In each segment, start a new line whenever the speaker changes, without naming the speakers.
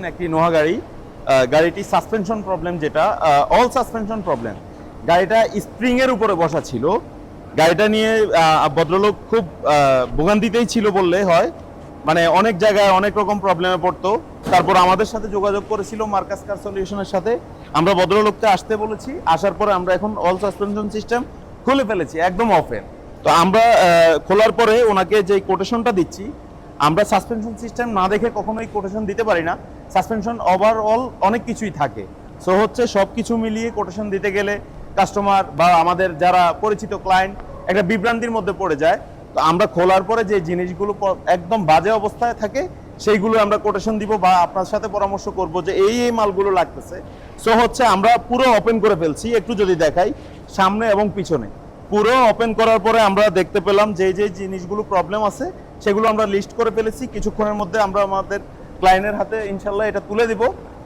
একটি নোহা গাড়ি, গাড়িটি সাসপেনশন প্রবলেম, যেটা অল সাসপেনশন প্রবলেম। গাড়িটা স্প্রিং এর উপরে বসা ছিল। গাড়িটা নিয়ে ভদ্রলোক খুব ভোগান্তিতেই ছিল বললে হয়, মানে অনেক জায়গায় অনেক রকম প্রবলেমে পড়তো। তারপর আমাদের সাথে যোগাযোগ করেছিল মার্কাস কার সলিউশনের সাথে। আমরা ভদ্রলোককে আসতে বলেছি, আসার পরে আমরা এখন অল সাসপেনশন সিস্টেম খুলে ফেলেছি, একদম অফের। তো আমরা খোলার পরে ওনাকে যে কোটেশনটা দিচ্ছি, আমরা সাসপেনশন সিস্টেম না দেখে কখনোই কোটেশন দিতে পারি না। সাসপেনশন ওভারঅল অনেক কিছুই থাকে, সো হচ্ছে সব কিছু মিলিয়ে কোটেশন দিতে গেলে কাস্টমার বা আমাদের যারা পরিচিত ক্লায়েন্ট একটা বিভ্রান্তির মধ্যে পড়ে যায়। তো আমরা খোলার পরে যে জিনিসগুলো একদম বাজে অবস্থায় থাকে সেইগুলো আমরা কোটেশন দিব বা আপনার সাথে পরামর্শ করব যে এই মালগুলো লাগতেছে। সো হচ্ছে আমরা পুরো ওপেন করে ফেলছি, একটু যদি দেখাই সামনে এবং পিছনে। পুরো ওপেন করার পরে আমরা দেখতে পেলাম যে যে জিনিসগুলো প্রবলেম আছে সেগুলো আমরা লিস্ট করে ফেলেছি। কিছুক্ষণের মধ্যে আমরা আমাদের ক্লায়েন্টের হাতে ইনশাল্লাহ এটা তুলে দিব।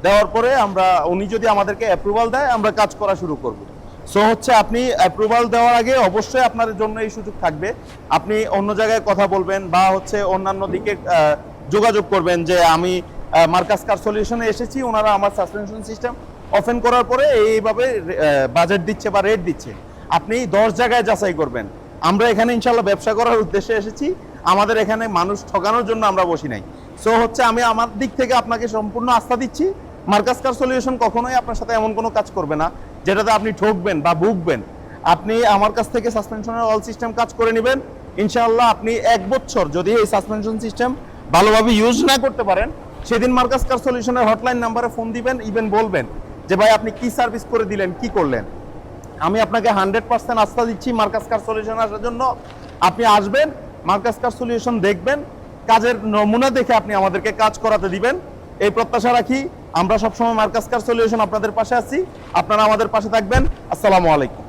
দেওয়ার পরে আমরা উনি যদি আমাদেরকে অ্যাপ্রুভাল দেয় আমরা কাজ করা শুরু করব। সো হচ্ছে আপনি অ্যাপ্রুভাল দেওয়ার আগে অবশ্যই আপনার জন্য এই সুযোগ থাকবে, আপনি অন্য জায়গায় কথা বলবেন বা হচ্ছে অন্যান্য দিকে যোগাযোগ করবেন যে আমি মার্কাস কার সলিউশনে এসেছি, ওনারা আমার সাসপেনশন সিস্টেম ওপেন করার পরে এইভাবে বাজেট দিচ্ছে বা রেট দিচ্ছে। আপনি 10 জায়গায় যাচাই করবেন। আমরা এখানে ইনশাল্লাহ ব্যবসা করার উদ্দেশ্যে এসেছি, আমাদের এখানে মানুষ ঠকানোর জন্য আমরা বসি নাই। সো হচ্ছে আমি আমার দিক থেকে আপনাকে সম্পূর্ণ আস্থা দিচ্ছি, মার্কাস কার সলিউশন কখনোই আপনার সাথে এমন কোনো কাজ করবে না যেটাতে আপনি ঠকবেন বা ভুগবেন। আপনি আমার কাছ থেকে সাসপেনশনের অল সিস্টেম কাজ করে নেবেন ইনশাআল্লাহ। আপনি 1 বছর যদি এই সাসপেনশন সিস্টেম ভালোভাবে ইউজ না করতে পারেন, সেদিন মার্কাস কার সলিউশনের হটলাইন নাম্বারে ফোন দিবেন, ইভেন বলবেন যে ভাই আপনি কি সার্ভিস করে দিলেন, কি করলেন। আমি আপনাকে 100% আস্থা দিচ্ছি মার্কাস কার সলিউশন আসার জন্য। আপনি আসবেন, মার্কাস কার সলিউশন দেখবেন, কাজের নমুনা দেখে আপনি আমাদেরকে কাজ করাতে দিবেন, এই প্রত্যাশা রাখি। আমরা সবসময় মার্কাস কার সলিউশন আপনাদের পাশে আছি, আপনারা আমাদের পাশে থাকবেন। আসসালামু আলাইকুম।